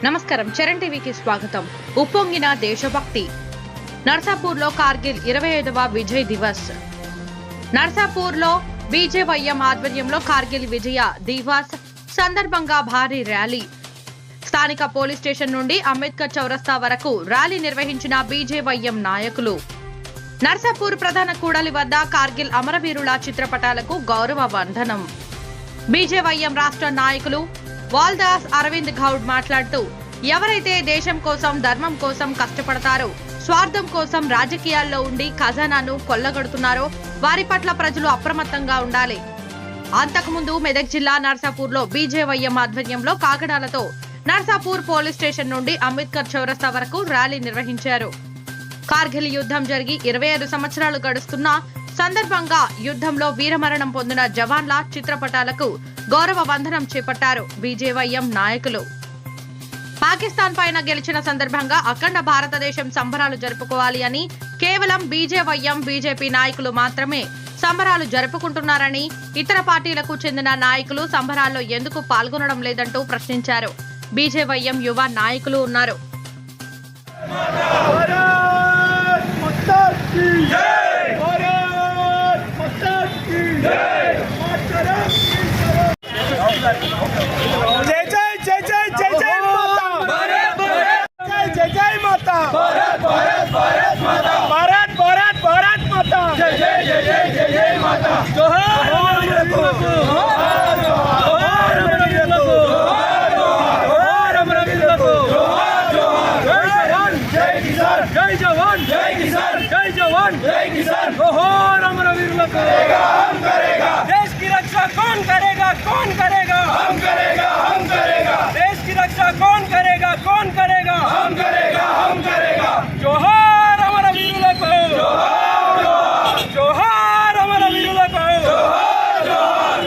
నమస్కారం, చరణ్ టీవీకి స్వాగతం. ఉప్పొంగిన దేశభక్తి. నర్సాపూర్లో కార్గిల్ 25వ విజయ్ దివస్. నర్సాపూర్లో బీజేవైఎం ఆధ్వర్యంలో కార్గిల్ విజయ దివస్ సందర్భంగా భారీ ర్యాలీ. స్థానిక పోలీస్ స్టేషన్ నుండి అంబేద్కర్ చౌరస్తా వరకు ర్యాలీ నిర్వహించిన బీజేవైఎం నాయకులు. నర్సాపూర్ ప్రధాన కూడలి వద్ద కార్గిల్ అమరవీరుల చిత్రపటాలకు గౌరవ వందనం. బీజేవైఎం రాష్ట్ర నాయకులు వాల్దాస్ అరవింద్ గౌడ్ మాట్లాడుతూ, ఎవరైతే దేశం కోసం, ధర్మం కోసం కష్టపడతారో, స్వార్థం కోసం రాజకీయాల్లో ఉండి ఖజానాను కొల్లగొడుతున్నారో వారి పట్ల ప్రజలు అప్రమత్తంగా ఉండాలి. అంతకుముందు మెదక్ జిల్లా నర్సాపూర్లో బీజేవైఎం ఆధ్వర్యంలో కాగడాలతో నర్సాపూర్ పోలీస్ స్టేషన్ నుండి అంబేద్కర్ చౌరస్తా వరకు ర్యాలీ నిర్వహించారు. కార్గిల్ యుద్ధం జరిగి 25 సంవత్సరాలు గడుస్తున్న సందర్భంగా యుద్ధంలో వీరమరణం పొందిన జవాన్ల చిత్రపటాలకు గౌరవ వందనం చేపట్టారు బీజేవైఎం నాయకులు. పాకిస్తాన్ పైన గెలిచిన సందర్భంగా అఖండ భారతదేశం సంబరాలు జరుపుకోవాలి అని కేవలం బీజేవైఎం, బీజేపీ నాయకులు మాత్రమే సంబరాలు జరుపుకుంటున్నారని, ఇతర పార్టీలకు చెందిన నాయకులు సంబరాల్లో ఎందుకు పాల్గొనడం లేదంటూ ప్రశ్నించారు. బీజేవైఎం యువ నాయకులు ఉన్నారు. देश की रक्षा कौन करेगा, कौन करेगा? हम करेगा, हम करेगा. देश की रक्षा कौन करेगा, कौन करेगा? हम करेगा, हम करेगा. जोहार अमर वीरुలకు, जोहार जोहार अमर वीरुలకు, जोहार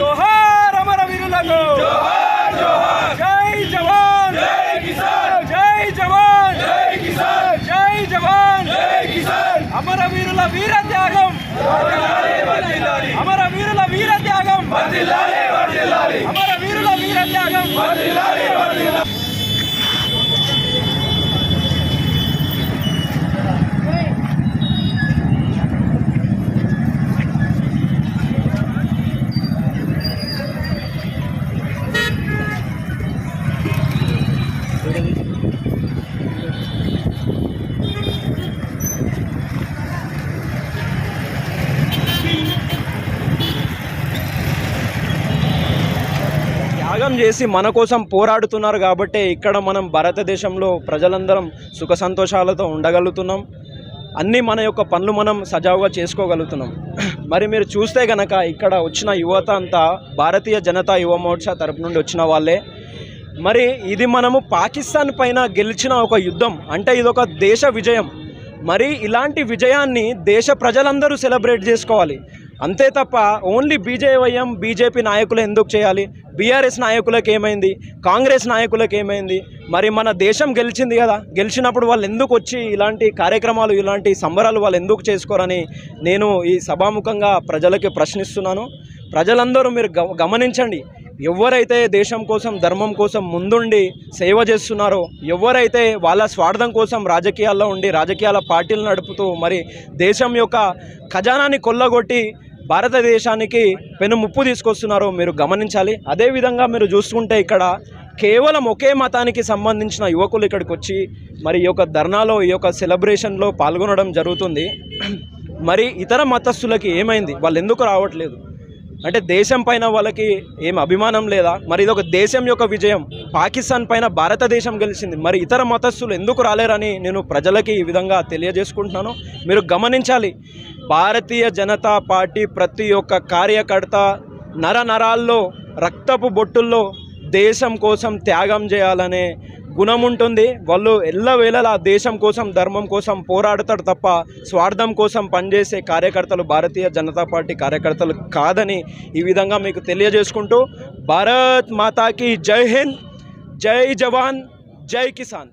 जोहार अमर वीरुలకు, जोहार जोहार. जय जवान, जय किसान. जय जवान, जय किसान. जय जवान, जय किसान. अमर वीरुల వీర త్యాగం అమర వీరుల వీర త్యాగం వర్ధిల్లాలి, వర్ధిల్లాలి. అమర వీరుల వీర త్యాగం వర్ధిల్లాలి, వర్ధిల్లాలి. త్యాగం చేసి మన కోసం పోరాడుతున్నారు కాబట్టి ఇక్కడ మనం భారతదేశంలో ప్రజలందరం సుఖ సంతోషాలతో ఉండగలుగుతున్నాం. అన్నీ మన యొక్క పనులు మనం సజావుగా చేసుకోగలుగుతున్నాం. మరి మీరు చూస్తే గనక ఇక్కడ వచ్చిన యువత అంతా భారతీయ జనతా యువ మోర్చా తరపు నుండి వచ్చిన వాళ్ళే. మరి ఇది మనము పాకిస్తాన్ పైన గెలిచిన ఒక యుద్ధం అంటే ఇదొక దేశ విజయం. మరి ఇలాంటి విజయాన్ని దేశ ప్రజలందరూ సెలబ్రేట్ చేసుకోవాలి. అంతే తప్ప ఓన్లీ బీజేవైఎం, బీజేపీ నాయకులు ఎందుకు చేయాలి? బీఆర్ఎస్ నాయకులకు ఏమైంది? కాంగ్రెస్ నాయకులకు ఏమైంది? మరి మన దేశం గెలిచింది కదా, గెలిచినప్పుడు వాళ్ళు ఎందుకు వచ్చి ఇలాంటి కార్యక్రమాలు, ఇలాంటి సంబరాలు వాళ్ళు ఎందుకు చేసుకోరని నేను ఈ సభాముఖంగా ప్రజలకి ప్రశ్నిస్తున్నాను. ప్రజలందరూ మీరు గమనించండి. ఎవరైతే దేశం కోసం, ధర్మం కోసం ముందుండి సేవ చేస్తున్నారో, ఎవరైతే వాళ్ళ స్వార్థం కోసం రాజకీయాల్లో ఉండి రాజకీయాల పార్టీలు నడుపుతూ మరి దేశం యొక్క ఖజానాన్ని కొల్లగొట్టి భారతదేశానికి పెను ముప్పు తీసుకొస్తున్నారో మీరు గమనించాలి. అదేవిధంగా మీరు చూసుకుంటే ఇక్కడ కేవలం ఒకే మతానికి సంబంధించిన యువకులు ఇక్కడికి వచ్చి మరి ఈ యొక్క ధర్నాలో, ఈ యొక్క సెలబ్రేషన్లో పాల్గొనడం జరుగుతుంది. మరి ఇతర మతస్థులకి ఏమైంది? వాళ్ళు ఎందుకు రావట్లేదు? అంటే దేశం పైన వాళ్ళకి ఏం అభిమానం లేదా? మరి ఇది ఒక దేశం యొక్క విజయం. పాకిస్తాన్ పైన భారతదేశం గెలిచింది. మరి ఇతర మతస్థులు ఎందుకు రాలేరని నేను ప్రజలకి ఈ విధంగా తెలియజేసుకుంటున్నాను. మీరు గమనించాలి, భారతీయ జనతా పార్టీ ప్రతి ఒక్క కార్యకర్త నరాల్లో, రక్తపు బొట్టుల్లో దేశం కోసం త్యాగం చేయాలనే గుణం ఉంటుంది. వాళ్ళు ఎల్లవేళలా దేశం కోసం, ధర్మం కోసం పోరాడతారు తప్ప స్వార్థం కోసం పనిచేసే కార్యకర్తలు భారతీయ జనతా పార్టీ కార్యకర్తలు కాదని ఈ విధంగా మీకు తెలియజేసుకుంటూ, భారత్ మాతాకి జై హింద్, జై జవాన్, జై కిసాన్.